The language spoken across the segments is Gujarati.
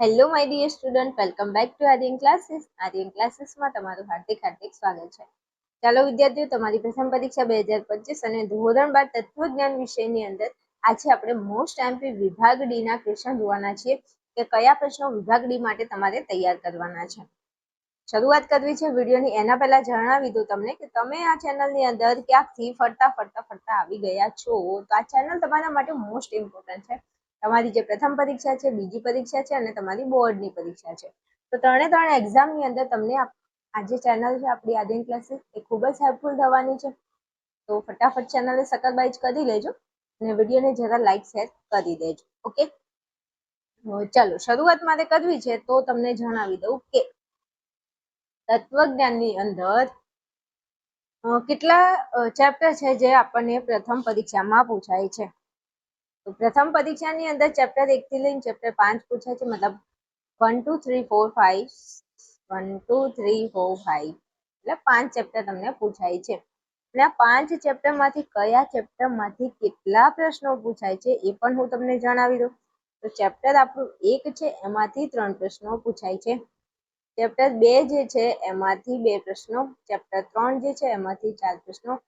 Hello my dear student, welcome back to Aryan classes. Aryan ક્લાસીસમાં તમારું હાર્દિક સ્વાગત છે. ચાલો વિદ્યાર્થીઓ, તમારી પ્રથમ પરીક્ષા 2025 અને ધોરણ 12 તત્વજ્ઞાન વિષયની અંદર આજે આપણે મોસ્ટ એમપી વિભાગ ડી ના ક્વેશ્ચન જોવાના છીએ કે કયા પ્રશ્નો વિભાગ ડી માટે તમારે તૈયાર કરવાના છે. શરૂઆત કરવી છે વિડીયોની એના પહેલા જણાવી દઉં તમને કે તમે આ ચેનલની અંદર ક્યાંકથી ફરતા આવી ગયા છો તો આ ચેનલ તમારા માટે મોસ્ટ ઇમ્પોર્ટન્ટ છે. તમારી જે પ્રથમ પરીક્ષા છે, બીજી પરીક્ષા છે અને તમારી બોર્ડની પરીક્ષા છે, તો ત્રણે એક્ઝામની અંદર તમને આ જે ચેનલ છે આપણી આર્યન ક્લાસીસ એ ખૂબ જ હેલ્પફુલ થવાની છે. તો ફટાફટ ચેનલને સબસ્ક્રાઇબ કરી લેજો અને વિડીયોને જરા લાઈક શેર કરી દેજો. ઓકે, ચાલો શરૂઆત મારે કરવી છે તો તમને જણાવી દઉં કે તત્વજ્ઞાનની અંદર કેટલા ચેપ્ટર છે જે આપણને પ્રથમ પરીક્ષામાં પૂછાય છે. તો પ્રથમ પરીક્ષાની અંદર ચેપ્ટર 1 થી લઈને ચેપ્ટર 5 પૂછાય છે, મતલબ 1 2 3 4 5 1 2 3 4 5 એટલે 5 ચેપ્ટર તમને પૂછાય છે. અને આ 5 ચેપ્ટરમાંથી કયા ચેપ્ટરમાંથી કેટલા પ્રશ્નો પૂછાય છે એ પણ હું તમને જણાવી દઉં. તો ચેપ્ટર આપણું 1 છે એમાંથી 3 પ્રશ્નો પૂછાય છે. ચેપ્ટર 2 જે છે એમાંથી 2 પ્રશ્નો, ચેપ્ટર 3 જે છે એમાંથી 4 પ્રશ્નો,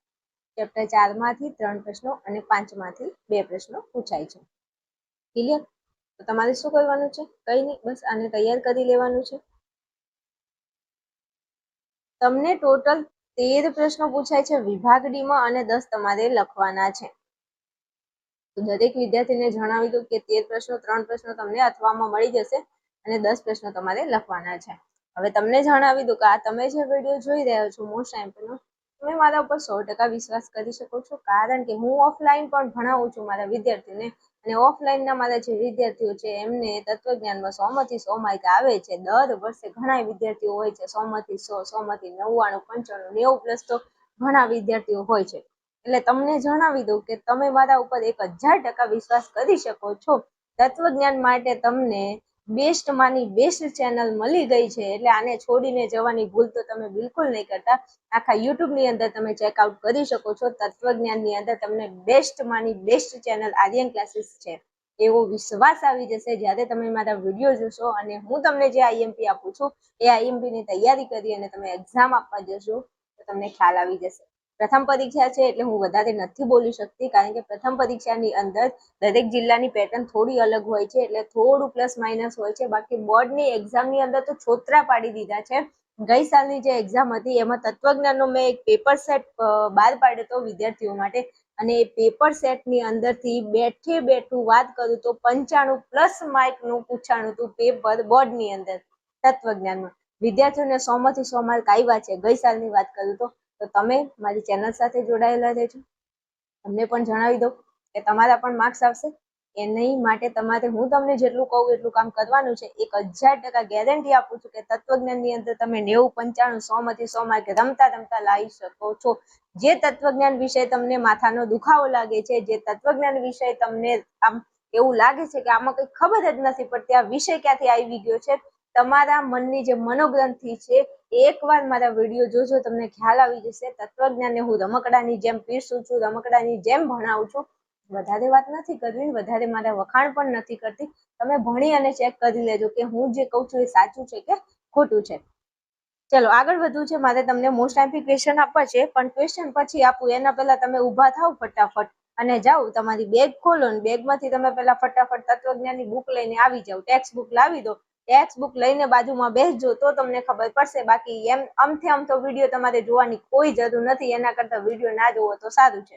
ચેપ્ટર 4 માંથી 3 પ્રશ્નો અને 5 માંથી 2 પ્રશ્નો પૂછાય છે. ક્લિયર? તો તમારે શું કરવાનું છે? કઈ નહીં, બસ આને તૈયાર કરી લેવાનું છે. તમને ટોટલ 13 પ્રશ્નો પૂછાય છે વિભાગ ડી માં અને 10 તમારે લખવાના છે. તો દરેક વિદ્યાર્થીને જણાવી દઉં કે 13 પ્રશ્નો 3 પ્રશ્નો તમને અથવામાં મળી જશે અને 10 પ્રશ્નો તમારે લખવાના છે. હવે તમને જણાવી દઉં કે આ તમે જે વિડીયો જોઈ રહ્યા છો મોસ્ટ એમપીનો, તમે મારા ઉપર 100% વિશ્વાસ કરી શકો છો, કારણ કે હું ઓફલાઈન પણ ભણાવું છું મારા વિદ્યાર્થીઓને અને ઓફલાઈનના મારા જે વિદ્યાર્થીઓ છે એમને તત્વજ્ઞાનમાં 100 માંથી 100 માર્ક આવે છે. દર વર્ષે ઘણા વિદ્યાર્થીઓ હોય છે 100 માંથી 100, 100 માંથી 99, 95, 90 પ્લસ તો ઘણા વિદ્યાર્થીઓ હોય છે. એટલે તમને જણાવી દઉં કે તમે મારા ઉપર 1000% વિશ્વાસ કરી શકો છો. તત્વજ્ઞાન માટે તમને બેસ્ટ માની બેસ્ટ ચેનલ મળી ગઈ છે, એટલે આને છોડીને જવાની ભૂલ તો તમે બિલકુલ નહીં કરતા. આખા યુટ્યુબ ની અંદર તમે ચેકઆઉટ કરી શકો છો. તત્વજ્ઞાન ની અંદર તમને બેસ્ટ માની બેસ્ટ ચેનલ આર્યન ક્લાસીસ છે એવો વિશ્વાસ આવી જશે જ્યારે તમે મારા વિડીયો જોશો અને હું તમને જે આઈએમપી આપું છું એ આઈએમપી ની તૈયારી કરી અને તમે એક્ઝામ આપવા જશો તો તમને ખ્યાલ આવી જશે. પ્રથમ પરીક્ષા છે એટલે હું વધારે નથી બોલી શકતી, કારણ કે પ્રથમ પરીક્ષાની અંદર દરેક જિલ્લાની પેટર્ન થોડી અલગ હોય છે, એટલે થોડું પ્લસ માઇનસ હોય છે. બાકી બોર્ડની એક્ઝામની અંદર તો છોતરા પાડી દીધા છે. ગઈ સાલની જે એક્ઝામ હતી એમાં તત્વજ્ઞાનનો મેં એક પેપર સેટ બહાર પાડ્યો હતો વિદ્યાર્થીઓ માટે, અને એ પેપર સેટની અંદરથી બેઠું વાત કરું તો 95+ માર્કનું પૂછાણું હતું પેપર બોર્ડની અંદર તત્વજ્ઞાનમાં. વિદ્યાર્થીઓને 100 માંથી 100 માર્ક આવ્યા છે ગઈ સાલની વાત કરું તો તમે મારી ચેનલ સાથે જોડાયેલા રહેજો. તમને પણ જણાવી દઉં કે તમારા પણ માર્ક્સ આવશે. એની માટે તમારે હું તમને જેટલું કહું એટલું કામ કરવાનું છે. 1000% ગેરંટી આપું છું કે તત્વજ્ઞાનની અંદર તમે 90, 95, 100 માંથી 100 માર્ક રમતા લાવી શકો છો. જે તત્વજ્ઞાન વિષય તમને માથાનો દુખાવો લાગે છે, જે તત્વજ્ઞાન વિષય તમને આમ એવું લાગે છે કે આમાં કંઈ ખબર જ નથી પડતી, આ વિષય ક્યાંથી આવી ગયો છે, તમારા મનની જે મનોગ્રંથિ છે એકવાર મારા વિડીયો જોજો, તમને ખ્યાલ આવી જશે. તત્વજ્ઞાનને હું રમકડાની જેમ પીરસું છું, રમકડાની જેમ ભણાવું છું. વધારે વાત નથી કરવી, વધારે મારા વખાણ પણ નથી કરતી. તમે ભણી અને ચેક કરી લેજો કે હું જે કહું છું એ સાચું છે કે ખોટું છે. ચલો આગળ વધવું છે, મારે તમને મોસ્ટ એમપી ક્વેશ્ચન આપવા છે, પણ ક્વેશ્ચન પછી આપું એના પહેલા તમે ઊભા થાવ ફટાફટ અને જાઓ તમારી બેગ ખોલો અને બેગમાંથી તમે પહેલા ફટાફટ તત્વજ્ઞાનની બુક લઈને આવી જાઓ. ટેક્સ્ટ બુક લાવી દો, ટેક્સ્ટ બુક લઈને બાજુમાં બેસજો તો તમને ખબર પડશે. બાકી એમ આમ તો વિડીયો તમારે જોવાની કોઈ જરૂર નથી, એના કરતા વિડીયો ના જોવો તો સારું છે.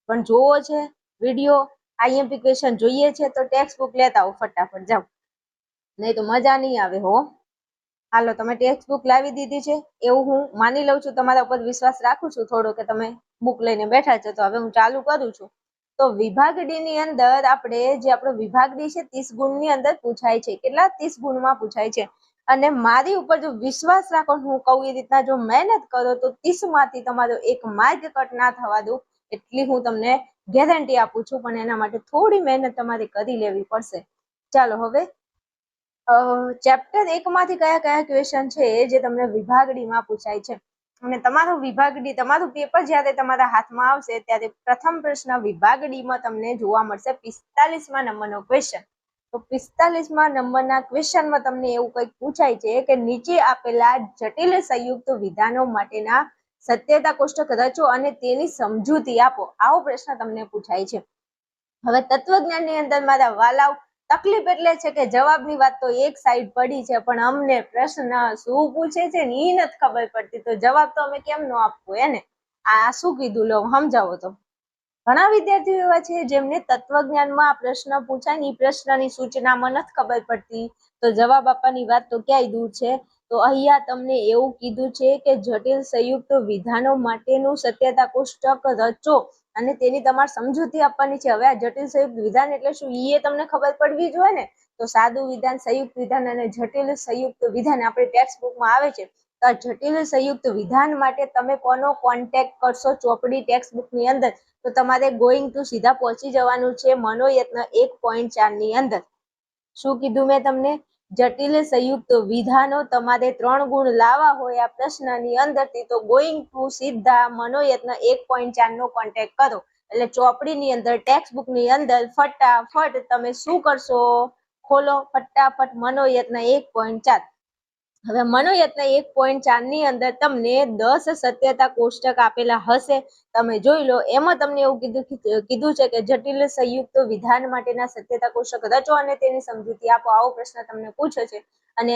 પણ જોવો છે વિડીયો, આઈએમપી ક્વેશ્ચન જોઈએ છે તો ટેક્સ્ટ બુક લેતા આવો ફટાફટ, જાઓ, નહીં તો મજા નહીં આવે હો. હાલો, તમે ટેક્સ્ટ બુક લાવી દીધી છે એવું હું માની લઉં છું, તમારા ઉપર વિશ્વાસ રાખું છું થોડો કે તમે બુક લઈને બેઠા છો. તો હવે હું ચાલુ કરું છું. તો વિભાગ ડી ની અંદર આપણે જે આપણો વિભાગ ડી છે 30 ગુણની અંદર પૂછાય છે. કેટલા? 30 ગુણમાં પૂછાય છે. અને મારી ઉપર જો વિશ્વાસ રાખો, હું કહું એ રીતના જો મહેનત કરો તો 30 માંથી તમારો 1 માર્ક કટ ના થવા દો એટલી હું તમને ગેરંટી આપું છું. પણ એના માટે થોડી મહેનત તમારે કરી લેવી પડશે. ચાલો હવે ચેપ્ટર 1 માંથી કયા ક્વેશ્ચન છે જે તમને વિભાગ ડી માં પૂછાય છે. અને તમારું વિભાગ ડી, તમારું પેપર જ્યારે તમારા હાથમાં આવશે ત્યારે પ્રથમ પ્રશ્ન વિભાગ ડી માં તમને જોવા મળશે 45મા નંબરનો ક્વેશ્ચન. તો 45માં નંબરના ક્વેશ્ચનમાં તમને એવું કંઈક પૂછાય છે કે નીચે આપેલા જટિલ સંયુક્ત વિધાનો માટેના સત્યતા કોષ્ટક રચો અને તેની સમજૂતી આપો. આવો પ્રશ્ન તમને પૂછાય છે. હવે તત્વજ્ઞાનની અંદર મારા વાલાઓ તકલીફ એટલે છે કે જવાબની વાત તો એક સાઈડ પડી છે, પણ અમને પ્રશ્ન શું પૂછે છે ને એ નથી ખબર પડતી, તો જવાબ તો અમે કેમ નો આપવો એને. આ શું કીધું લો સમજાવો તો. ઘણા વિદ્યાર્થીઓ એવા છે જેમને તત્વજ્ઞાનમાં આ પ્રશ્ન પૂછાય ને એ પ્રશ્નની સૂચનામાં નથી ખબર પડતી, તો જવાબ આપવાની વાત તો ક્યાંય દૂર છે. તો અહીંયા તમને એવું કીધું છે કે જટિલ સંયુક્ત વિધાનો માટેનું સત્યતા કોષ્ટક રચો અને તેની તમારે સમજૂતી આપવાની છે. હવે આ જટિલ સંયુક્ત વિધાન એટલે શું એ તમને ખબર પડવી જોઈએ ને. તો સાદું વિધાન, સંયુક્ત વિધાન અને જટિલ સંયુક્ત વિધાન આપણી ટેક્સ્ટ બુકમાં આવે છે. તો આ જટિલ સંયુક્ત વિધાન માટે તમે કોનો કોન્ટેક્ટ કરશો ચોપડી ટેક્સ્ટ બુકની અંદર, તો તમારે ગોઈંગ ટુ સીધા પહોંચી જવાનું છે મનોયત્ન 1.4 ની અંદર. શું કીધું મેં તમને? જટિલ સંયુક્ત વિધાનો તમારે 3 ગુણ લાવવા હોય આ પ્રશ્નની અંદરથી, તો ગોઈંગ ટુ સીધા મનોયત્ન 1.4 નો કોન્ટેક્ટ કરો. એટલે ચોપડીની અંદર ટેક્સ્ટ બુકની અંદર ફટાફટ તમે શું કરશો? ખોલો ફટાફટ મનોયત્ન 1.4. હવે મનોયત્ન 1.4 ની અંદર તમને 10 સત્યતા કોષ્ટક આપેલા હશે, તમે જોઈ લો. એમાં તમને એવું કીધું છે કે જટિલ સંયુક્ત વિધાન માટેના સત્યતા કોષ્ટક રચો અને તેની સમજૂતી આપો. આવો પ્રશ્ન તમને પૂછે છે અને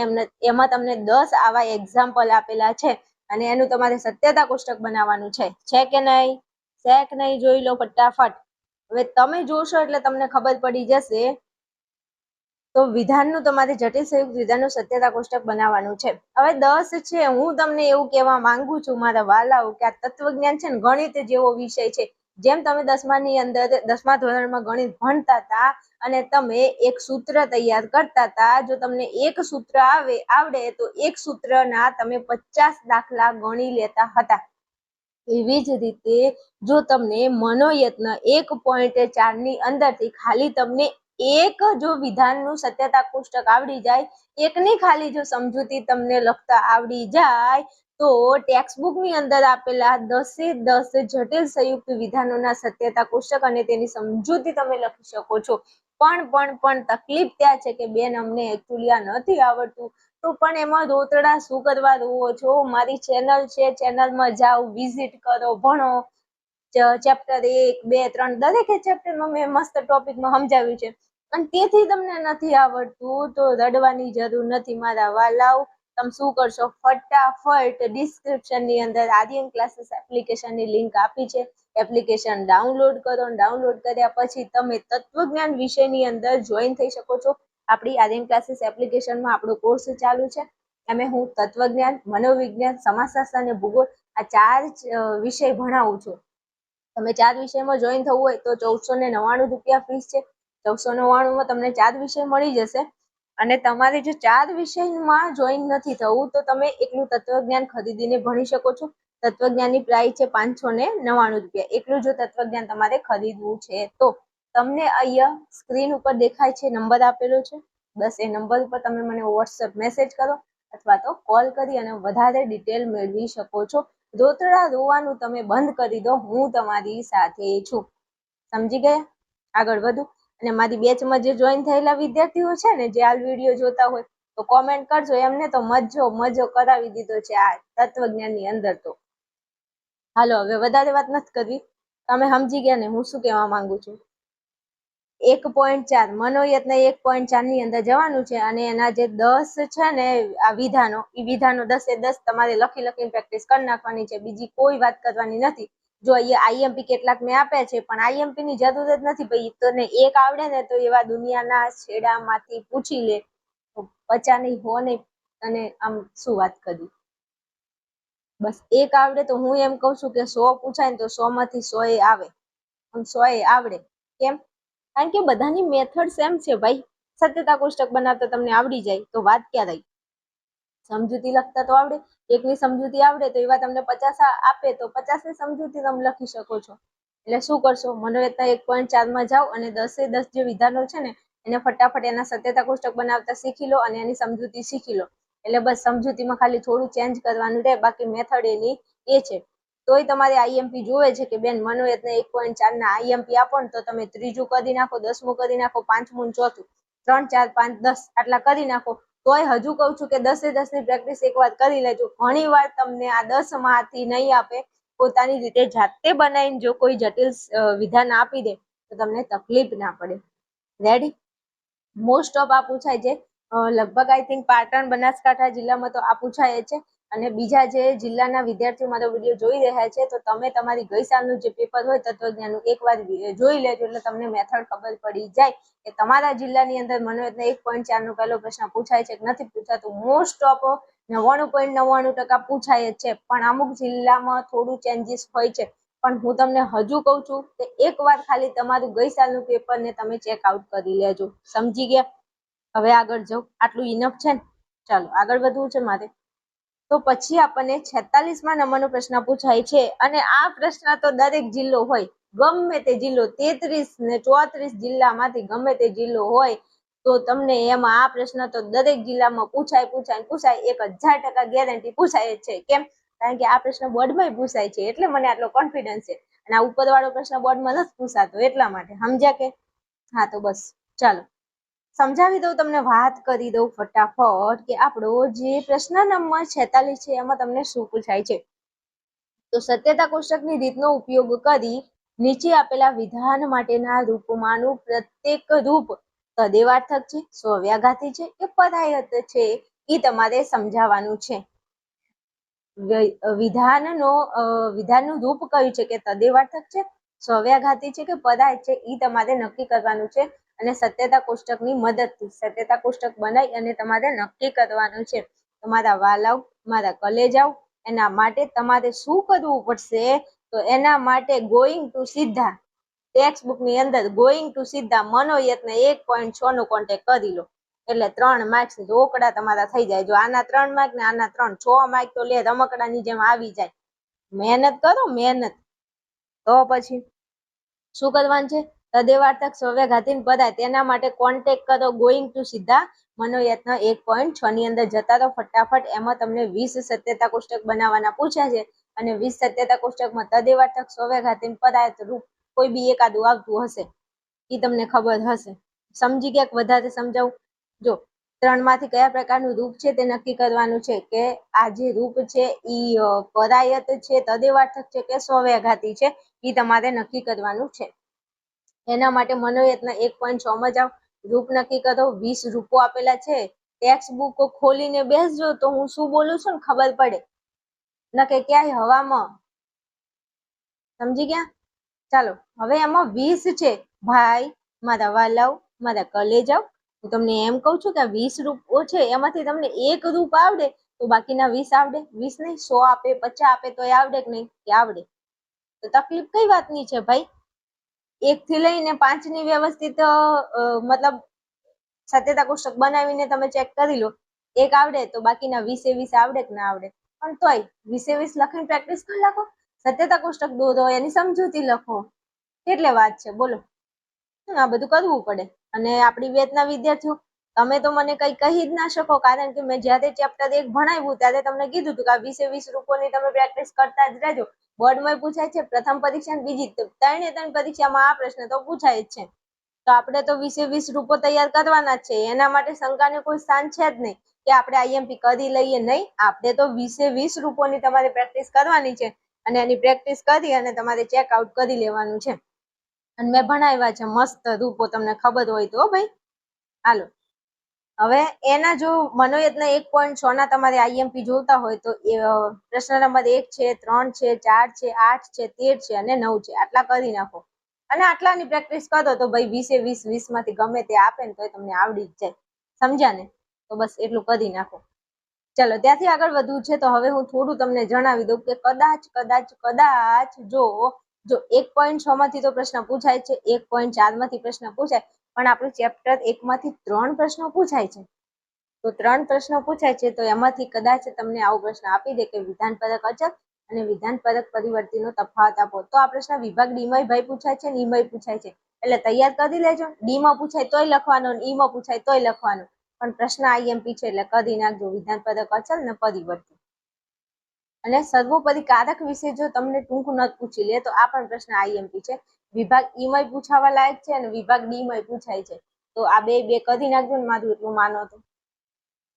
એમાં તમને 10 આવા એક્ઝામ્પલ આપેલા છે અને એનું તમારે સત્યતા કોષ્ટક બનાવવાનું છે કે નહીં? છે કે નહીં? જોઈ લો ફટાફટ. હવે તમે જોશો એટલે તમને ખબર પડી જશે. તો વિધાનનું તમારે જટિલ સંયુક્ત વિધાનનું સત્યતા કોષ્ટક બનાવવાનું છે. હવે 10 છે. હું તમને એવું કહેવા માંગુ છું મારા વાલાઓ કે આ તત્વજ્ઞાન છે ને ગણિત જેવો વિષય છે. જેમ તમે 10મા ધોરણમાં ગણિત ભણતા હતા અને તમે એક સૂત્ર તૈયાર કરતા હતા, જો તમને એક સૂત્ર આવડે તો એક સૂત્રના તમે 50 દાખલા ગણી લેતા હતા. એવી જ રીતે જો તમને મનોયત્ન 1.4 ની અંદરથી ખાલી તમને એક જો વિધાનનું સત્યતા કોષ્ટક આવડી જાય, એકની ખાલી જો સમજૂતી તમને લખતા આવડી જાય, તો ટેક્સ્ટ બુકની અંદર આપેલા 10 જટિલ સંયુક્ત વિધાનોના સત્યતા કોષ્ટક અને તેની સમજૂતી તમે લખી શકો છો. પણ તકલીફ ત્યાં છે કે બેન અમને એકચ્યુઅલી આ નથી આવડતું. તો પણ એમાં રોતડા શું કરવા રોવો છો? મારી ચેનલ છે, ચેનલમાં જાઓ, વિઝિટ કરો, ભણો. ચેપ્ટર 1, 2, 3 દરેક ચેપ્ટરમાં મેં મસ્ત ટોપિકમાં સમજાવ્યું છે અને તેથી તમને નથી આવડતું તો રડવાની જરૂર નથી મારા વાલાઓ. તમે શું કરશો? ફટાફટ ડિસ્ક્રિપ્શનની અંદર આર્યન ક્લાસીસ એપ્લિકેશનની લિંક આપી છે. એપ્લિકેશન ડાઉનલોડ કરો. ડાઉનલોડ કર્યા પછી તમે તત્વજ્ઞાન વિષયની અંદર જોઈન થઈ શકો છો. આપણી આર્યન ક્લાસીસ એપ્લિકેશનમાં આપણો કોર્સ ચાલુ છે. એમાં હું તત્વજ્ઞાન, મનોવિજ્ઞાન, સમાજશાસ્ત્ર અને ભૂગોળ આ 4 વિષય ભણાવું છું. તમે 4 વિષયમાં જોઈન થવું હોય તો 1499 રૂપિયા ફીસ છે. 1499માં તમને 4 વિષય મળી જશે. અને તમારે જો 4 વિષયમાં જોઈન નથી થવું તો તમે એકલું તત્વજ્ઞાન ખરીદીને ભણી શકો છો. તત્વજ્ઞાનની પ્રાઇસ છે 599 રૂપિયા. એકલું જો તત્વજ્ઞાન તમારે ખરીદવું છે તો તમને અહીંયા સ્ક્રીન ઉપર દેખાય છે, નંબર આપેલો છે. બસ એ નંબર ઉપર તમે મને વોટ્સએપ મેસેજ કરો અથવા તો કોલ કરી અને વધારે ડિટેલ મેળવી શકો છો. રોતડા રોવાનું તમે બંધ કરી દો. હું તમારી સાથે છું. સમજી ગયા? આગળ વધુ. અને મારી બેચમાં જે જોઈન થયેલા વિદ્યાર્થીઓ છે ને, જે આ વિડીયો જોતા હોય તો કોમેન્ટ કરજો. એમને તો મજો કરાવી દીધો છે આ તત્વજ્ઞાનની અંદર. તો હાલો હવે વધારે વાત નથી કરવી. તમે સમજી ગયા ને હું શું કહેવા માંગુ છું. 1.4 મનોયત્ન 1.4 ની અંદર જવાનું છે અને એના જે 10 છે ને આ વિધાનો, એ વિધાનો 10 તમારે લખીને પ્રેક્ટિસ કરી નાખવાની છે. બીજી કોઈ વાત કરવાની નથી. જો અહીંયા આઈએમપી કેટલાક મેં આપ્યા છે, પણ આઈએમપી ની જરૂર જ નથી ભાઈ. તને એક આવડે ને તો એવા દુનિયાના છેડામાંથી પૂછી લે, 50 નહીં 100 નહીં. અને આમ શું વાત કરી. બસ એક આવડે તો હું એમ કહું છું કે 100 પૂછાય ને તો 100 માંથી 100 આવે. 100 આવડે. કેમ? કારણ કે બધાની મેથડ સેમ છે ભાઈ. સત્યતા કોષ્ટક બનાવતા તમને આવડી જાય તો વાત ક્યાં રહી? સમજૂતી લખતા તો આવડે. એકની સમજૂતી આવડે તો એવા તમને 50 આપે તો 50 ની સમજૂતી તમે લખી શકો છો. એટલે શું કરશો? મનોયત્ન 1.4 માં જાઓ અને 10 જે વિધાનો છે ને એને ફટાફટ એના સત્યતા કોષ્ટક બનાવતા શીખી લો અને એની સમજૂતી શીખી લો. એટલે બસ સમજૂતીમાં ખાલી થોડું ચેન્જ કરવાનું રહે, બાકી મેથડ એની એ છે. તોય તમારે આઈએમપી જોવે છે કે બેન મનોયત્ન 1.4 ના આઈએમપી આપો ને તો તમે ત્રીજું કરી નાખો, 10મું કરી નાખો, 5મું, 4થું. 3 4 5 10 આટલા કરી નાખો. તોય હજુ કહું છું કે 10 ની પ્રેક્ટિસ એક વાર કરી લેજો. ઘણી વાર તમને આ 10 માંથી નહીં આપે, પોતાની રીતે જાતે બનાવીને જો કોઈ જટિલ વિધાન આપી દે તો તમને તકલીફ ના પડે. રેડી? મોસ્ટ ઓફ આ પૂછાય છે. લગભગ આઈ થિંક પાટણ, બનાસકાંઠા જિલ્લામાં તો આ પૂછાય છે. અને બીજા જે જિલ્લાના વિદ્યાર્થીઓ મારો વિડીયો જોઈ રહ્યા છે તો તમે તમારી ગઈ સાલનું જે પેપર હોય તત્વજ્ઞાનનું એકવાર જોઈ લેજો, એટલે તમને મેથડ ખબર પડી જાય કે તમારા જિલ્લાની અંદર મનોરત્ન 1.4 નો પહેલો પ્રશ્ન પૂછાય છે કે નથી પૂછાતું. મોસ્ટ ઓફ 99.99% પૂછાય જ છે, પણ અમુક જિલ્લામાં થોડું ચેન્જીસ હોય છે. પણ હું તમને હજુ કહું છું કે એકવાર ખાલી તમારું ગઈ સાલનું પેપર ને તમે ચેકઆઉટ કરી લેજો. સમજી ગયા? હવે આગળ જાઉં, આટલું ઇનફ છે ને? ચાલો આગળ વધવું છે મારે. તો પછી આપણને 46મા નંબરનો પ્રશ્ન પૂછાય છે, અને આ પ્રશ્ન તો દરેક જિલ્લો હોય, ગમે તે જિલ્લો, 33 ને 34 જિલ્લામાંથી ગમે તે જિલ્લો હોય તો તમને એમાં આ પ્રશ્ન તો દરેક જિલ્લામાં પૂછાય 1000% ગેરંટી પૂછાય જ છે. કેમ? કારણ કે આ પ્રશ્ન બોર્ડમાં પૂછાય છે, એટલે મને આટલો કોન્ફિડન્સ છે. અને આ ઉપરવાળો પ્રશ્ન બોર્ડમાં નથી પૂછાતો એટલા માટે. સમજ્યા કે? હા, તો બસ ચાલો સમજાવી દઉં, તમને વાત કરી દઉં ફટાફટ કે આપણો જે પ્રશ્ન નંબર 46 છે એમાં તમને શું પૂછાય છે. તો સત્યતા કોષ્ટકની રીતનો ઉપયોગ કરી નીચે આપેલા વિધાન માટેના રૂપમાંનું પ્રત્યેક રૂપ તદેવાર્થક છે, સ્વવ્યાઘાતી છે કે પદાયત છે એ તમારે સમજાવવાનું છે. વિધાનનું રૂપ કયું છે કે તદેવાર્થક છે, સ્વવ્યાઘાતી છે કે પદાયત છે એ તમારે નક્કી કરવાનું છે. અને સત્યતા કોષ્ટકની મદદથી સત્યતા કોષ્ટક બનાવી અને તમારે નક્કી કરવાનું છે. તમારા વાલાવ, મારા કલેજાવ, એના માટે તમારે શું કરવું પડશે? તો એના માટે ગોઈંગ ટુ સીધા ટેક્સ્ટ બુક ની અંદર ગોઈંગ ટુ સીધા મનોયત્ન 1.6 નો કોન્ટેક્ટ કરી લો, એટલે 3 માર્ક્સ રોકડા તમારા થઈ જાય. જો આના 3 માર્ક ને આના 3, 6 માર્ક તો લે રમકડાની જેમ આવી જાય. મહેનત કરો, મહેનત. તો પછી શું કરવાનું છે? તદેવાર્થક, સ્વવ્યાઘાતી, પદાયત. તેના માટે કોન્ટેક્ટ કરો ગોઈંગ ટુ સીધા મનોયત્ન 1.6 ની અંદર જતા રહો ફટાફટ. એમાં તમને 20 સત્યતા કોષ્ટક બનાવવાના પૂછ્યા છે, અને 20 સત્યતા કોષ્ટકમાં તદેવાર્થક, સ્વવ્યાઘાતી, પદાયત રૂપ કોઈ બી એકાદું આવતું હશે, એ તમને ખબર હશે. સમજી ગયા? વધારે સમજાવું? જો 3 માંથી કયા પ્રકારનું રૂપ છે તે નક્કી કરવાનું છે કે આ જે રૂપ છે ઈ પદાયત છે, તદેવાર્થક છે કે સ્વવ્યાઘાતી છે, એ તમારે નક્કી કરવાનું છે. એના માટે મનોયત્ન 1.6 માં જાઓ, રૂપ નક્કી કરો. 20 રૂપો આપેલા છે. ટેક્સ્ટ બુક ખોલીને બેસજો તો હું શું બોલું છું ને ખબર પડે, નકે ક્યાંય હવામાં. સમજી ગયા? ચાલો હવે એમાં 20 છે. ભાઈ, મારા વાલાવ, મારા કલેજાવ, હું તમને એમ કહું છું કે 20 રૂપો છે એમાંથી તમને એક રૂપ આવડે તો બાકીના 20 આવડે. 20 નહીં, 100 આપે, 50 આપે તો આવડે કે નહીં? કે આવડે. તો તકલીફ કઈ વાતની છે ભાઈ? 1 થી લઈને 5 ની વ્યવસ્થિત મતલબ સત્યતા કોષ્ટક બનાવીને તમે ચેક કરી લો. એક આવડે તો બાકીના 20 આવડે કે ના આવડે? પણ તોય 20 લખીને પ્રેક્ટિસ કરી નાખો. સત્યતા કોષ્ટક દોરો, એની સમજૂતી લખો, એટલે વાત છે. બોલો, આ બધું કરવું પડે. અને આપણી બેચના વિદ્યાર્થીઓ, તમે તો મને કઈ કહી જ ના શકો, કારણ કે મેં જ્યારે ચેપ્ટર 1 ભણાવ્યું ત્યારે તમને કીધું હતું કે આ 20 રૂપોની તમે પ્રેક્ટિસ કરતા જ રહેજો. બોર્ડમાં પૂછાય છે, પ્રથમ પરીક્ષા, બીજી, 3 પરીક્ષામાં આ પ્રશ્ન તો પૂછાય જ છે. તો આપણે તો 20 રૂપો તૈયાર કરવાના જ છે. એના માટે શંકાને કોઈ સ્થાન છે જ નહીં કે આપણે આઈએમપી કરી લઈએ. નહીં, આપણે તો 20 રૂપોની તમારે પ્રેક્ટિસ કરવાની છે, અને એની પ્રેક્ટિસ કરી અને તમારે ચેકઆઉટ કરી લેવાનું છે. અને મેં ભણાવ્યા છે મસ્ત રૂપો, તમને ખબર હોય તો ભાઈ. હાલો, હવે એના જો મનોયત્ન 1.6 ના તમારે આઈએમપી જોતા હોય તો પ્રશ્ન નંબર 1 છે, 3 છે, 4 છે, 8 છે, 13 છે અને 9 છે. આટલા કરી નાખો અને આટલાની પ્રેક્ટિસ કરો તો ભાઈ 20 માંથી ગમે તે આપે ને તો તમને આવડી જ જાય. સમજ્યા ને? તો બસ એટલું કરી નાખો. ચલો, ત્યાંથી આગળ વધવું છે તો હવે હું થોડું તમને જણાવી દઉં કે કદાચ જો 1.6 માંથી તો પ્રશ્ન પૂછાય છે, 1.4 માંથી પ્રશ્ન પૂછાય, પણ આપણું ચેપ્ટર 1 માંથી 3 પ્રશ્નો પૂછાય છે. તો 3 પ્રશ્નો પૂછાય છે તો એમાંથી કદાચ તમને આવો પ્રશ્ન આપી દે કે વિધાનપરક અચળ અને વિધાનપરક પરિવર્તીનો તફાવત આપો. તો આ પ્રશ્ન વિભાગ ડી માં ભાઈ પૂછાય છે, ઈ માં પૂછાય છે, એટલે તૈયાર કરી લેજો. ડી માં પૂછાય તોય લખવાનો, ઈ માં પૂછાય તોય લખવાનો, પણ પ્રશ્ન આઈએમપી છે એટલે કરી નાખજો વિધાનપરક અચળ ને પરિવર્તી. અને સર્વોપરી કારક વિશે જો તમને ટૂંક નોંધ પૂછી લે તો આ પણ પ્રશ્ન આઈએમપી છે. વિભાગ ઈ માં પૂછાવા લાયક છે અને વિભાગ ડી માં પૂછાય છે. તો આ બે કરી નાખજો ને, મારું એટલું માનો તો,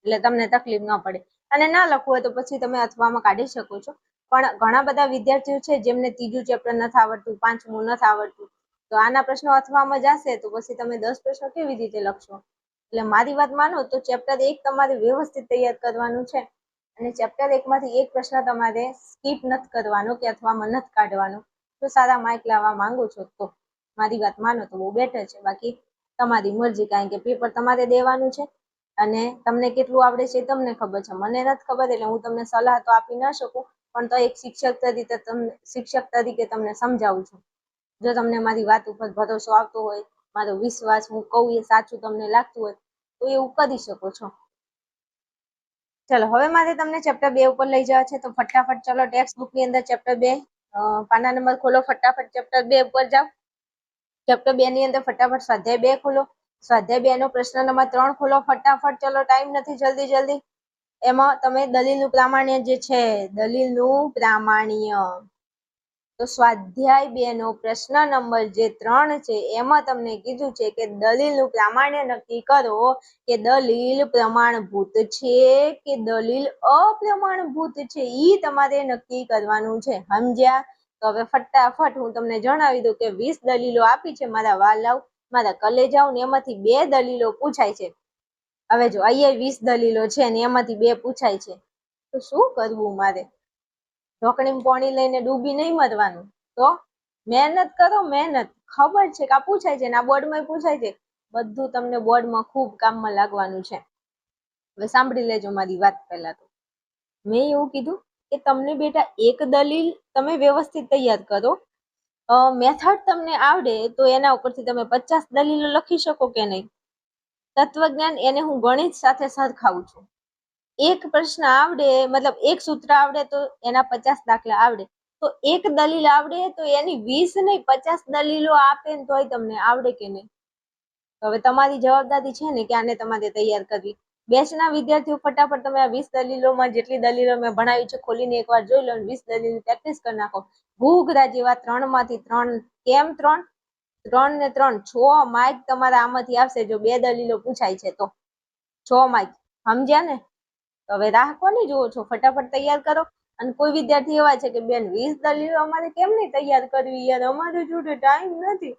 એટલે તમને તકલીફ ન પડે. અને ના લખવું હોય તો પછી તમે અથવામાં કાઢી શકો છો. પણ ઘણા બધા વિદ્યાર્થીઓ છે જેમને ત્રીજું ચેપ્ટર નથી આવડતું, પાંચમું નથી આવડતું, તો આના પ્રશ્નો અથવામાં જશે તો પછી તમે 10 પ્રશ્નો કેવી રીતે લખશો? એટલે મારી વાત માનો તો ચેપ્ટર 1 તમારે વ્યવસ્થિત તૈયાર કરવાનું છે, અને ચેપ્ટર 1 માંથી એક પ્રશ્ન તમારે સ્કીપ નથી કરવાનો કે અથવામાં નથી કાઢવાનો. તો સારા માર્ક લાવવા માંગો છો તો મારી વાત માનો તો બહુ બેટર છે. બાકી તમારી મરજી, કારણ કે પેપર તમારે દેવાનું છે અને તમને કેટલું આવડે છે એ તમને ખબર છે. મને નથી ખબર એટલે હું તમને સલાહ તો આપી ના શકું, પણ તો એક શિક્ષક તરીકે તમને સમજાવું છું. જો તમને મારી વાત ઉપર ભરોસો આવતો હોય, મારો વિશ્વાસ, હું કહું એ સાચું તમને લાગતું હોય તો એવું કરી શકો છો. ચલો હવે મારે તમને ચેપ્ટર 2 ઉપર લઈ જવા છે, તો ફટાફટ ચલો ટેક્સ્ટ બુક ની અંદર ચેપ્ટર 2 પાના નંબર ખોલો, ફટાફટ ચેપ્ટર 2 ઉપર જાઓ. ચેપ્ટર 2 ની અંદર ફટાફટ સ્વાધ્યાય 2 ખોલો. સ્વાધ્યાય 2 નો પ્રશ્ન નંબર 3 ખોલો ફટાફટ. ચલો ટાઈમ નથી, જલ્દી જલ્દી. એમાં તમે દલીલનું પ્રામાણ્ય જે છે, દલીલનું પ્રામાણ્ય, તો સ્વાધ્યાય 2 નો પ્રશ્ન નંબર જે 3 છે એમાં તમને કીધું છે કે દલીલનું પ્રામાણ્ય નક્કી કરો કે દલીલ પ્રમાણભૂત છે કે દલીલ અપ્રમાણભૂત છે, ઈ તમારે નક્કી કરવાનું છે. સમજ્યા? તો હવે ફટાફટ હું તમને જણાવી દઉં કે 20 દલીલો આપી છે મારા વાલાઓ, મારા કલેજાઓ, ને એમાંથી 2 દલીલો પૂછાય છે. હવે જો અહીંયા 20 દલીલો છે ને એમાંથી 2 પૂછાય છે, તો શું કરવું મારે? ઢોકળીમાં પાણી લઈને ડૂબી નહીં મરવાનું. તો મહેનત કરો, મહેનત. ખબર છે કે આ પૂછાય છે ને આ બોર્ડમાં પૂછાય છે, બધું તમને બોર્ડમાં ખૂબ કામમાં લાગવાનું છે. હવે સાંભળી લેજો મારી વાત. પહેલા તો મેં એવું કીધું કે તમને બેટા એક દલીલ તમે વ્યવસ્થિત તૈયાર કરો, મેથડ તમને આવડે તો એના ઉપરથી તમે 50 દલીલો લખી શકો કે નહીં? તત્વજ્ઞાન એને હું ગણિત સાથે સરખાવું છું. એક પ્રશ્ન આવડે, મતલબ એક સૂત્ર આવડે તો એના 50 દાખલા આવડે, તો એક દલીલ આવડે તો એની 20 નહીં 50 દલીલો આપે ને તોય તમને આવડે કે નહીં? હવે તમારી જવાબદારી છે ને કે આને તમારે તૈયાર કરવી. બેચના વિદ્યાર્થીઓ ફટાફટ તમે આ 20 દલીલોમાં જેટલી દલીલો મેં ભણાવી છે ખોલીને એકવાર જોઈ લો, 20 દલીલ પ્રેક્ટિસ કરી નાખો. ઘૂઘરા જેવા 3 માંથી 3. કેમ 3? 3 ને 3 6 માર્ક તમારા આમાંથી આવશે જો 2 દલીલો પૂછાય છે તો 6 માર્ક. સમજ્યા ને? તો હવે રાહ કોની જુઓ છો? ફટાફટ તૈયાર કરો. અને કોઈ વિદ્યાર્થી એવા છે કે બેન 20 દલીલો અમારે કેમ નહીં તૈયાર કરવી યાર, અમારી જોડે ટાઈમ નથી,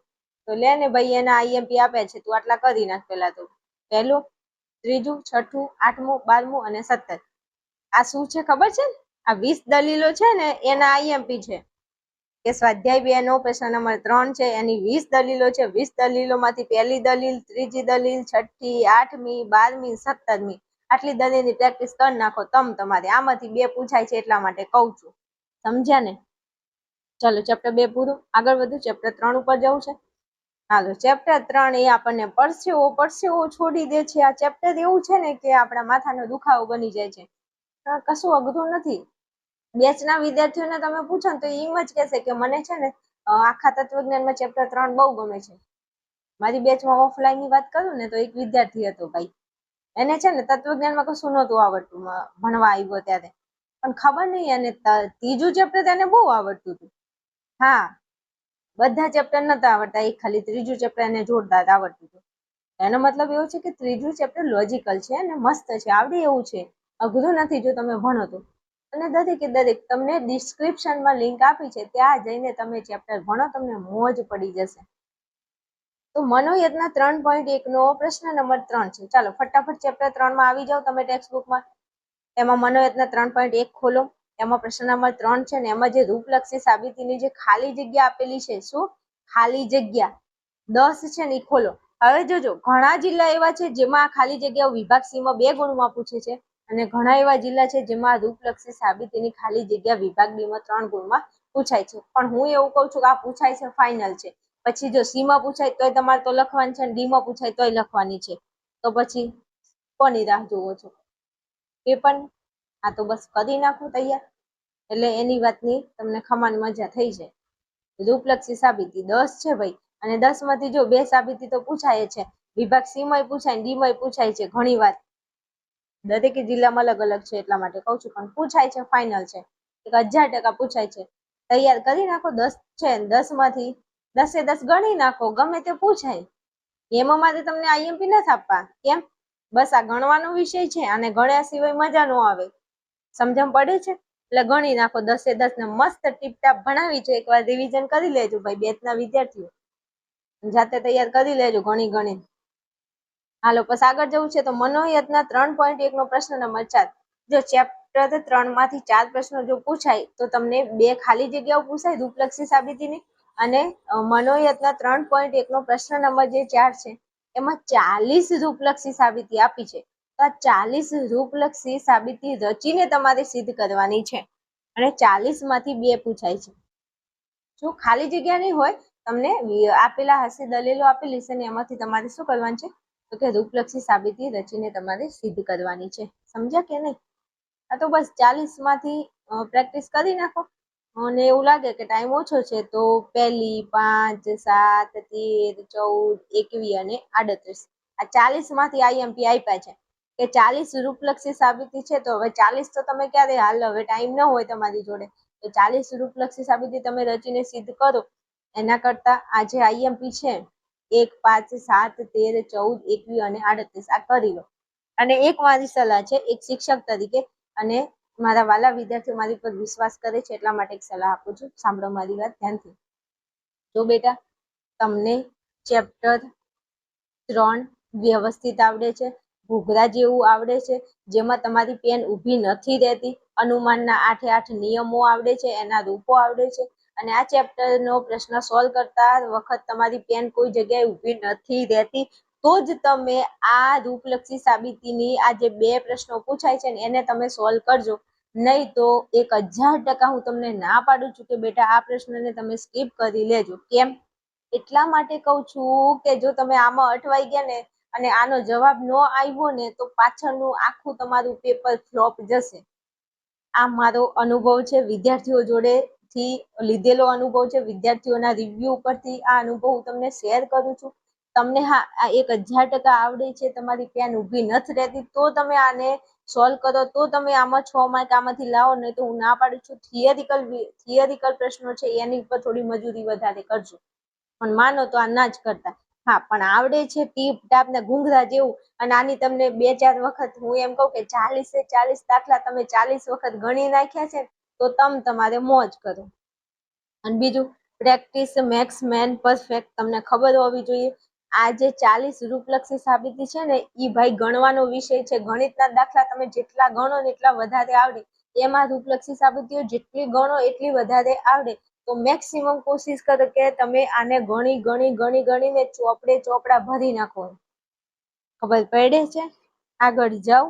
તો લે ને ભાઈ, એના આઈએમપી આપે છે, તું આટલા કરી નાખ. પેલા તો પહેલું, ત્રીજું, છઠ્ઠું, 8મું, 12મું અને 17. આ શું છે ખબર છે? આ 20 દલીલો છે ને એના આઈએમપી છે. કે સ્વાધ્યાય 2 નો પ્રશ્ન નંબર 3 છે, એની 20 દલીલો છે. 20 દલીલોમાંથી પહેલી દલીલ, ત્રીજી દલીલ, છઠ્ઠી, 8મી, 12મી, 17મી, આટલી દલીલની પ્રેક્ટિસ કરી નાખો તમારે. આમાંથી 2 પૂછાય છે એટલા માટે કહું છું. સમજ્યા ને? ચલો ચેપ્ટર 2 પૂરું, આગળ વધુ. ચેપ્ટર 3 ઉપર જવું છે. હાલો, ચેપ્ટર 3 એ આપણને પરસેવો છોડી દે છે. આ ચેપ્ટર એવું છે ને કે આપણા માથાનો દુખાવો બની જાય છે. કશું અઘરું નથી. બેચના વિદ્યાર્થીઓને તમે પૂછો ને તો એમ જ કહેશે કે મને છે ને આખા તત્વજ્ઞાનમાં ચેપ્ટર 3 બહુ ગમે છે. મારી બેચમાં ઓફલાઈન ની વાત કરું ને તો એક વિદ્યાર્થી હતો ભાઈ, એને છે ને તત્વજ્ઞાનમાં કશું નહોતું આવડતું ભણવા આવ્યો ત્યારે, પણ ખબર નહીં એને ત્રીજું ચેપ્ટર તેને બહુ આવડતું હતું. હા, બધા ચેપ્ટર નતા આવડતા, એક ખાલી ત્રીજું ચેપ્ટર એને જોરદાર આવડતું હતું. એનો મતલબ એવો છે કે ત્રીજું ચેપ્ટર લોજિકલ છે અને મસ્ત છે, આવડે એવું છે, અઘરું નથી જો તમે ભણો તો. અને દરેકે દરેક તમને ડિસ્ક્રિપ્શનમાં લિંક આપી છે, ત્યાં જઈને તમે ચેપ્ટર ભણો, તમને મોજ પડી જશે. તો મનોયજ્ઞ 3.1 નો પ્રશ્ન નંબર 3 છે. ચાલો ફટાફટ ચેપ્ટર 3 માં આવી જાઓ તમે ટેક્સ્ટ બુકમાં. એમાં મનોયજ્ઞ 3.1 ખોલો. એમાં પ્રશ્ન નંબર 3 છે ને એમાં જે રૂપલક્ષી સાબિતીની જે ખાલી જગ્યા આપેલી છે, શું ખાલી જગ્યા 10 છે ને એ ખોલો. હવે જોજો, ઘણા જિલ્લા એવા છે જેમાં ખાલી જગ્યાઓ વિભાગ સી માં 2 ગુણમાં પૂછે છે, અને ઘણા એવા જિલ્લા છે જેમાં રૂપલક્ષી સાબિતીની ખાલી જગ્યા વિભાગ ડી માં 3 ગુણમાં પૂછાય છે. પણ હું એવું કહું છું કે આ પૂછાય છે ફાઇનલ છે. પછી જો સી માં પૂછાય તોય તમારે તો લખવાની છે, ડી માં પૂછાય તોય લખવાની છે. તો પછી કોની રાહ જોવો છો? પેપર આ તો બસ કરી નાખો તૈયાર, એટલે એની વાતની તમને ખમાન મજા થઈ જાય. રૂપલક્ષી સાબિતી 10 છે ભાઈ, અને 10 માંથી જો 2 સાબિતી તો પૂછાય છે. વિભાગ સી માં પૂછાય, ડી માં પૂછાય છે ઘણી વાર. દરેક જિલ્લામાં અલગ અલગ છે એટલા માટે કહું છું, પણ પૂછાય છે, ફાઇનલ છે, 1000% પૂછાય છે. તૈયાર કરી નાખો. 10 છે, 10 માંથી 10 એ 10 ગણી નાખો, ગમે તે પૂછાય. એમાં માટે તમને આઈએમપી નથી આપવા. કેમ? બસ આ ગણવાનો વિષય છે અને ગણ્યા સિવાય મજા ન આવે. સમજણ પડે છે? એટલે ગણી નાખો 10 ને મસ્ત ટીપટાપ ભણાવી છે. એકવાર રિવિઝન કરી લેજો ભાઈ, બેચના વિદ્યાર્થીઓ જાતે તૈયાર કરી લેજો ગણી ગણી. હાલો પછી આગળ જવું છે તો મનોયજ્ઞ 3.1 નો પ્રશ્ન નંબર 4. જો ચેપ્ટર 3 માંથી 4 પ્રશ્નો જો પૂછાય તો તમને 2 ખાલી જગ્યાઓ પૂછાય રૂપલક્ષી સાબિતીની, અને મનોયજ્ઞ 3.1 નો પ્રશ્ન નંબર જે 4 છે એમાં 40 રૂપલક્ષી સાબિતી આપી છે. તો આ 40 રૂપલક્ષી સાબિતી રચીને તમારે સિદ્ધ કરવાની છે અને 40 માંથી 2 પૂછાય છે. જો ખાલી જગ્યા નહીં હોય, તમને આપેલા હશે દલીલો આપેલી છે ને એમાંથી તમારે શું કરવાનું છે તો કે રૂપલક્ષી સાબિતી રચીને તમારે સિદ્ધ કરવાની છે. સમજ્યા કે નહીં? આ તો બસ 40 માંથી પ્રેક્ટિસ કરી નાખો અને એવું લાગે કે ટાઈમ ઓછો છે તો 1, 5, 7, 13, 14, 21 અને 38 આ 40 માંથી આઈએમપી આપ્યા છે કે 40 રૂપલક્ષી સાબિતી છે. તો હવે 40 તો તમે ક્યારે હાલ, હવે ટાઈમ ન હોય તમારી જોડે તો 40 રૂપલક્ષી સાબિતી તમે રચીને સિદ્ધ કરો. એના કરતા આ જે આઈએમપી છે 1, 5, 7, 13, 14, 21 અને 38 આ કરી લો. અને એક મારી સલાહ છે એક શિક્ષક તરીકે, અને મારા વાલા વિદ્યાર્થીઓ મારી પર વિશ્વાસ કરે છે એટલા માટે એક સલાહ આપું છું. સાંભળો મારી વાત ધ્યાનથી. જો બેટા તમને ચેપ્ટર 3 વ્યવસ્થિત આવડે છે, ઘૂઘરા જેવું આવડે છે, જેમાં તમારી પેન ઊભી નથી રહેતી, અનુમાનના 8 નિયમો આવડે છે, એના રૂપો આવડે છે, અને આ ચેપ્ટરનો પ્રશ્ન સોલ્વ કરતા વખત તમારી પેન કોઈ જગ્યાએ ઊભી નથી રહેતી, તો જ તમે આ રૂપલક્ષી સાબિતીની આ જે 2 પ્રશ્નો પૂછાય છે ને એને તમે સોલ્વ કરજો. નહીં તો 1000% હું તમને ના પાડું છું કે બેટા આ પ્રશ્નને તમે સ્કીપ કરી લેજો. કેમ? એટલા માટે કહું છું કે જો તમે આમાં અટવાઈ ગયા ને અને આનો જવાબ ન આવ્યો ને તો પાછળનું આખું તમારું પેપર ફ્લોપ જશે. આ મારો અનુભવ છે, વિદ્યાર્થીઓ જોડેથી લીધેલો અનુભવ છે, વિદ્યાર્થીઓના રિવ્યુ ઉપરથી આ અનુભવ હું તમને શેર કરું છું. તમને હા આ 1000% આવડે છે, તમારી પેન ઊભી નથી રહેતી તો તમે આને સોલ્વ કરો, તો તમે આમાં 6 માર્ક આમાંથી લાવો. નહીં તો હું ના પાડું છું થિયરિકલ પ્રશ્નો છે એની ઉપર થોડી મજૂરી વધારે કરજો, પણ માનો તો આ ના જ કરતા. હા પણ આવડે છે ટીપ ટાપ ને ઘૂંઘરા જેવું, અને આની તમને 2-4 વખત હું એમ કહું કે 40 દાખલા તમે 40 વખત ગણી નાખ્યા છે તો તમારે મોજ કરો. અને બીજું પ્રેક્ટિસ મેક્સ મેન પરફેક્ટ તમને ખબર હોવી જોઈએ. આ જે 40 રૂપલક્ષી સાબિતી છે ને એ ભાઈ ગણવાનો વિષય છે. ગણિતના દાખલા તમે જેટલા ગણો ને એટલા વધારે આવડે. એમાં રૂપલક્ષી સાબિતીઓ જેટલી ગણો એટલી વધારે આવડે. તો મેક્સિમમ કોશિશ કરો કે તમે આને ગણીને ચોપડા ભરી નાખો. ખબર પડે છે? આગળ જાઓ.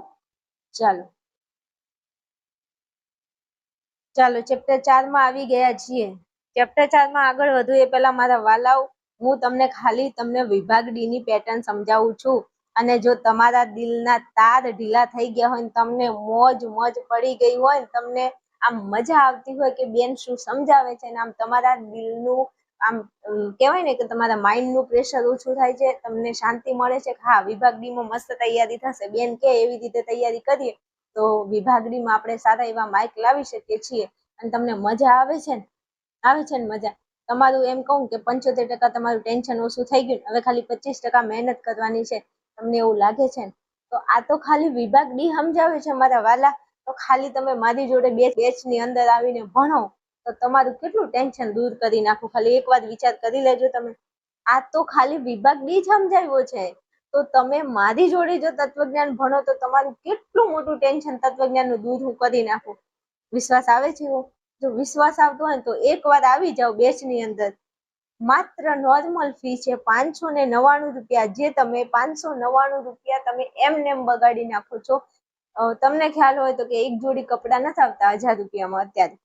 ચાલો ચેપ્ટર 4 માં આવી ગયા છીએ. ચેપ્ટર 4 માં આગળ વધુ એ પહેલા મારા વાલાઓ, હું તમને વિભાગ ડી ની પેટર્ન સમજાવું છું. અને જો તમારા દિલના તાર ઢીલા થઈ ગયા હોય ને તમને મોજ પડી ગઈ હોય ને તમને આમ મજા આવતી હોય કે બેન શું સમજાવે છે, ને આમ તમારા દિલનું આમ કહેવાય ને કે તમારા માઇન્ડનું પ્રેશર ઓછું થાય છે, તમને શાંતિ મળે છે કે હા વિભાગ ડી માં મસ્ત તૈયારી થશે, બેન કે એવી રીતે તૈયારી કરીએ તો વિભાગ ડી માં આપણે સારા એવા માર્ક લાવી શકીએ છીએ. અને તમને મજા આવે છે ને મજા. તમારું એમ કહું કે 75% તમારું ટેન્શન ઓછું થઈ ગયું, હવે ખાલી 25% મહેનત કરવાની છે. તમને એવું લાગે છે ને તો આ તો ખાલી વિભાગ ડી સમજાવે છે મારા વાલા. તો ખાલી તમે મારી જોડે બેચની અંદર આવીને ભણો તો તમારું કેટલું ટેન્શન દૂર કરી નાખું. ખાલી એકવાર વિચાર કરી લેજો તમે. આ તો ખાલી વિભાગ ડી સમજાવ્યો છે, તો તમે મારી જોડે જો તત્વજ્ઞાન ભણો તો તમારું કેટલું મોટું ટેન્શન તત્વજ્ઞાનનું દૂર હું કરી નાખું. વિશ્વાસ આવે છે? જો વિશ્વાસ આવતો હોય તો એકવાર આવી જાઓ બેચની અંદર. માત્ર નોર્મલ ફી છે 599 રૂપિયા, જે તમે 599 રૂપિયા તમે એમ બગાડી નાખો છો. તમને ખ્યાલ હોય તો કે એક જોડી કપડા નથી આવતા 1000 રૂપિયામાં અત્યારે,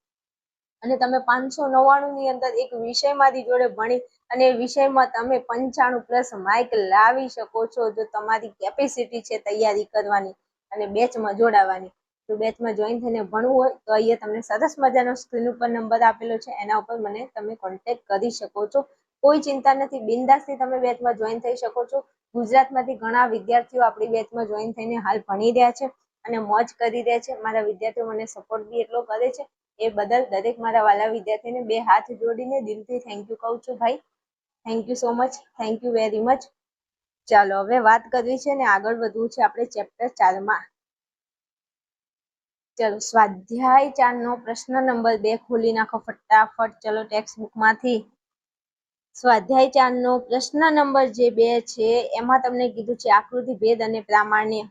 અને તમે 599 ની અંદર એક વિષય મારી જોડે ભણી અને એ વિષયમાં તમે 95+ માર્ક લાવી શકો છો જો તમારી કેપેસિટી છે તૈયારી કરવાની અને બેચમાં જોડાવાની. જો બેચમાં જોઈન થઈને ભણવું હોય તો અહીંયા તમને સરસ મજાનો સ્ક્રીન ઉપર નંબર આપેલો છે, એના ઉપર મને તમે કોન્ટેક્ટ કરી શકો છો. કોઈ ચિંતા નથી, બિંદાસથી તમે બેચમાં જોઈન થઈ શકો છો. ગુજરાતમાંથી ઘણા વિદ્યાર્થીઓ આપણી બેચમાં જોઈન થઈને હાલ ભણી રહ્યા છે અને મોજ કરી રહ્યા છે. મારા વિદ્યાર્થીઓ મને સપોર્ટ બી એટલો કરે છે, એ બદલ દરેક મારા વાલા વિદ્યાર્થીને 2 હાથ જોડીને દિલથી થેન્ક યુ કહું છું ભાઈ. Thank you so much, thank you very much. ચાલો હવે વાત કરવી છે ને આગળ વધવું છે આપણે ચેપ્ટર 4 માં. ચલો સ્વાધ્યાય 4 નો પ્રશ્ન નંબર 2 ખોલી નાખો ફટાફટ. ચલો ટેક્સ્ટ બુક માંથી સ્વાધ્યાય 4 નો પ્રશ્ન નંબર જે 2 છે એમાં તમને કીધું છે આકૃતિ ભેદ અને પ્રામાણ્ય.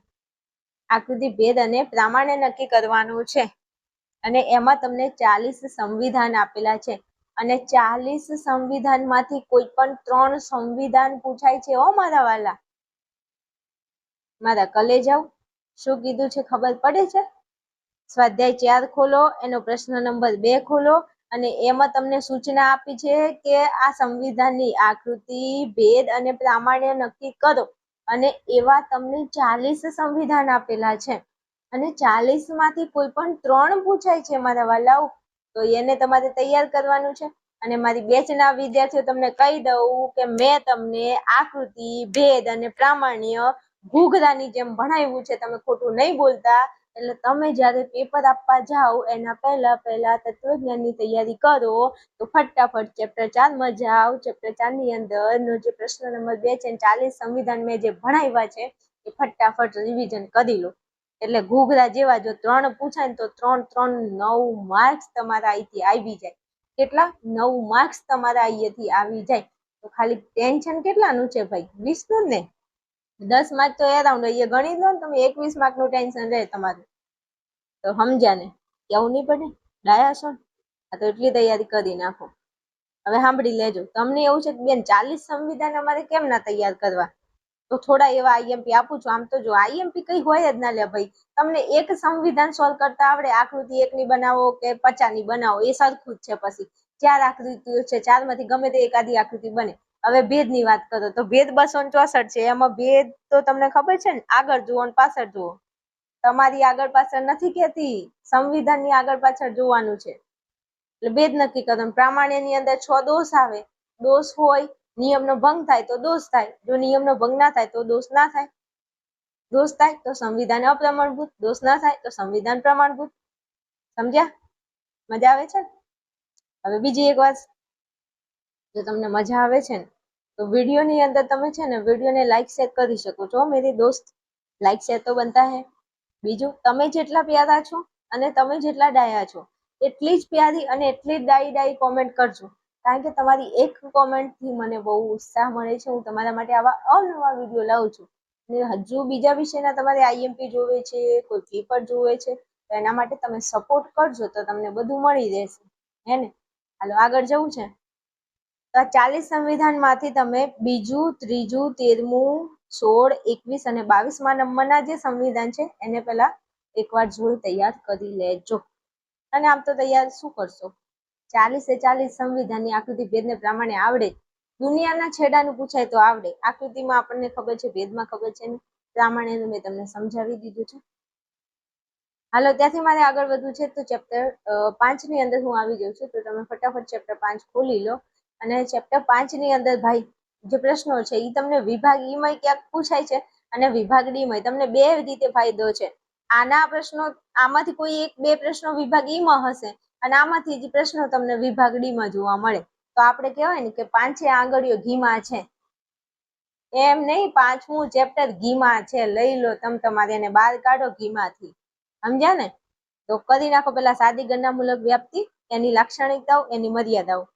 આકૃતિ ભેદ અને પ્રામાણ્ય નક્કી કરવાનું છે અને એમાં તમને 40 સંવિધાન આપેલા છે અને 40 સંવિધાન માંથી કોઈ પણ 3 સંવિધાન પૂછાય છે. ઓ મારા વાલા, મારા કલેજાઓ, શું કીધું છે ખબર પડે છે? સ્વાધ્યાય 4 ખોલો, એનો પ્રશ્ન નંબર 2 ખોલો અને એમાં તમને સૂચના આપી છે કે આ સંવિધાનની આકૃતિ ભેદ અને પ્રામાણ્ય નક્કી કરો અને એવા તમને 40 સંવિધાન આપેલા છે અને 40 માંથી કોઈ પણ 3 પૂછાય છે મારા વાલાઓ, તો એને તમારે તૈયાર કરવાનું છે. અને મારી બેચના વિદ્યાર્થીઓ તમને કહી દઉં કે મેં તમને આકૃતિ ભેદ અને પ્રામાણ્ય ઘૂઘરાની જેમ ભણાવ્યું છે. તમે ખોટું નહીં બોલતા. એટલે તમે જ્યારે પેપર આપવા જાઓ એના પહેલા તત્વજ્ઞાનની તૈયારી કરો તો ફટાફટ ચેપ્ટર 4 માં જાઓ. ચેપ્ટર 4 ની અંદર જે પ્રશ્ન નંબર 2 છે 40 સંવિધાન મેં જે ભણાવ્યા છે એ ફટાફટ રિવિઝન કરી લો. એટલે ઘૂઘરા જેવા જો 3 પૂછાય ને તો 9 માર્ક્સ તમારા અહીંથી આવી જાય. કેટલા? 9 માર્ક્સ તમારા અહીંયાથી આવી જાય. તો ખાલી ટેન્શન કેટલાનું છે ભાઈ? 20 નું ને? 10 માર્ક તો એરાઉન્ડ અહીંયા ગણી લો ને તમે. 21 માર્ક નું ટેન્શન રહે તમારું. તો સમજ્યા ને? કેવું નહીં પડે? ડાયા છો? તો એટલી તૈયારી કરી નાખો. હવે સાંભળી લેજો. તમને એવું છે કે બેન 40 સંવિધાન અમારે કેમ ના તૈયાર કરવા? તો થોડા એવા આઈએમપી આપું છું. આમ તો જો આઈએમપી કઈ હોય જ ના લે ભાઈ. તમને એક સંવિધાન સોલ્વ કરતા આવડે, આકૃતિ 1 ની બનાવો કે 50 ની બનાવો એ સરખું જ છે. પછી 4 આકૃતિઓ છે, 4 માંથી ગમે તે એકાદી આકૃતિ બને. હવે ભેદ ની વાત કરો તો ભેદ 264 છે. એમાં ભેદ તો તમને ખબર છે ને, આગળ જુઓ અને પાછળ જુઓ. તમારી આગળ પાછળ નથી કેતી, સંવિધાનની આગળ પાછળ જોવાનું છે. એટલે ભેદ નક્કી કરો. પ્રામાણ્યની અંદર 6 દોષ આવે. દોષ હોય, નિયમનો ભંગ થાય તો દોષ થાય. જો નિયમનો ભંગ ના થાય તો દોષ ના થાય. દોષ થાય તો સંવિધાન અપ્રમાણભૂત, દોષ ના થાય તો સંવિધાન પ્રમાણભૂત. સમજ્યા? મજા આવે છે? હવે બીજી એક વાત, જો તમને મજા આવે છે ને તો વિડીયોની અંદર તમે છે ને વિડીયોને લાઈક શેર કરી શકો છો મેરી દોસ્ત. લાઈક શેર તો બનતા હે. બીજું, તમે જેટલા પ્યારા છો અને તમે જેટલા ડાયા છો એટલી જ પ્યારી અને એટલી જ ડાઈ કોમેન્ટ કરજો. કારણ કે તમારી એક કોમેન્ટથી મને બહુ ઉત્સાહ મળે છે. હું તમારા માટે આવા અવનવા વિડીયો લાવું છું. અને હજુ બીજા વિષયના તમારે આઈએમપી જોવે છે, કોઈ પેપર જોવે છે, તો એના માટે તમે સપોર્ટ કરજો તો તમને બધું મળી રહેશે. હે ને? હાલો આગળ જવું છે. તો આ 40 સંવિધાનમાંથી તમે બીજું, ત્રીજું, 13મું, 16, 21 અને 22મા નંબરના જે સંવિધાન છે એને પહેલા એકવાર જોઈ તૈયાર કરી લેજો. અને આમ તો તૈયાર શું કરશો? 40 સંવિધાનની આકૃતિ ભેદને પ્રમાણે આવડે. દુનિયાના છેડાનું પૂછાય તો આવડે. આકૃતિમાં આપણને ખબર છે, ભેદમાં ખબર છે ને, પ્રામાણ્યનું મેં તમને સમજાવી દીધું છે. હાલો ત્યાંથી મારે આગળ વધવું છે તો ચેપ્ટર 5 ની અંદર હું આવી જાઉં છું. તો તમે ફટાફટ ચેપ્ટર 5 ખોલી લો અને ચેપ્ટર 5 ની અંદર ભાઈ જે પ્રશ્નો છે એ તમને વિભાગ ઈ માં ક્યાંક પૂછાય છે અને વિભાગ ડી માં. તમને બે રીતે ફાયદો છે. આના પ્રશ્નો, આમાંથી કોઈ એક બે પ્રશ્નો વિભાગ ઈ માં હશે અને આમાંથી જે પ્રશ્નો તમને વિભાગ ડી માં જોવા મળે. તો આપણે કહેવાય ને કે 5 આંગળીઓ ઘીમાં છે. એમ નહીં, 5મું ચેપ્ટર ઘીમાં છે. લઈ લો તમારે એને બહાર કાઢો ઘીમાંથી. સમજ્યા ને? તો કરી નાખો. પેલા સાદી ગણનામૂલક વ્યાપ્તિ, એની લાક્ષણિકતાઓ, એની મર્યાદાઓ.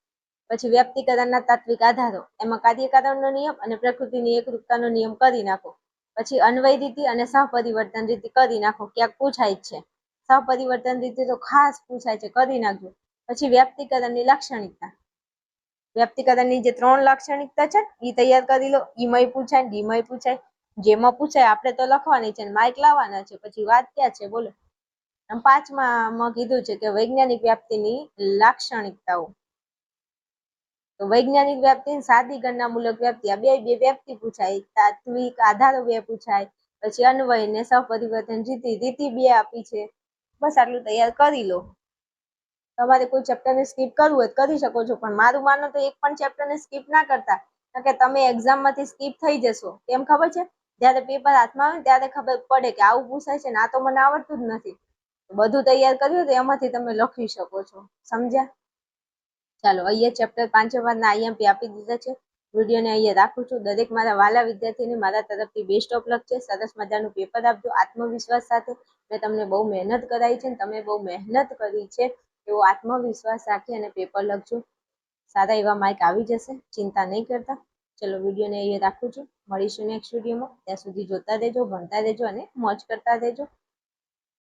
પછી વ્યક્તિકરણના તાત્વિક આધારો, એમાં કાર્યકારણનો નિયમ અને પ્રકૃતિની એકરૂપતાનો નિયમ કરી નાખો. પછી અન્વય રીતિ અને સહપરિવર્તન રીતિ કરી નાખો. ક્યાંક પૂછાય જ છે. સહપરિવર્તન રીતિ તો ખાસ પૂછાય છે, કરી નાખજો. પછી વ્યક્તિકરણની લાક્ષણિકતા, વ્યક્તિકરણની જે 3 લાક્ષણિકતા છે એ તૈયાર કરી લો. ઈમય પૂછાય, ડીમય પૂછાય. જેમાં પૂછાય આપણે તો લખવાની છે, માર્ક લાવવાના છે. પછી વાત ક્યાં છે બોલો? 5માં કીધું છે કે વૈજ્ઞાનિક વ્યાપ્તિની લાક્ષણિકતાઓ. તો વૈજ્ઞાનિક વ્યાપ્તિ, સાદી ગણનામૂલક વ્યાપ્તિ, આ બે વ્યાપ્તિ પૂછાય. તાત્વિક આધારો 2 પૂછાય. પછી અન્વય ને સહપરિવર્તન રીતિ 2 આપી છે. બસ આટલું તૈયાર કરી લો. તમારે કોઈ ચેપ્ટરને સ્કીપ કરવું હોય કરી શકો છો, પણ મારું માનો તો એક પણ ચેપ્ટરને સ્કીપ ના કરતા. કારણ કે તમે એક્ઝામમાંથી સ્કીપ થઈ જશો. કેમ ખબર છે? જ્યારે પેપર હાથમાં આવે ને ત્યારે ખબર પડે કે આવું પૂછાય છે ને આ તો મને આવડતું જ નથી. બધું તૈયાર કર્યું તો એમાંથી તમે લખી શકો છો. સમજ્યા? ચાલો અહીંયા ચેપ્ટર 5 ના આઈએમપી આપી દીધા છે. વિડીયોને અહીંયા રાખું છું. દરેક મારા વાલા વિદ્યાર્થીને મારા તરફથી બેસ્ટ ઓફ લક છે. સરસ મજાનું પેપર આપજો આત્મવિશ્વાસ સાથે. મેં તમને બહુ મહેનત કરાવી છે, તમે બહુ મહેનત કરી છે, એવો આત્મવિશ્વાસ રાખી અને પેપર લખજો. સારા એવા માર્ક આવી જશે, ચિંતા નહીં કરતા. ચલો વિડીયોને અહીંયા રાખું છું. મળીશું નેક્સ્ટ વિડીયોમાં. ત્યાં સુધી જોતા રહેજો, ભણતા રહેજો અને મોજ કરતા રહેજો.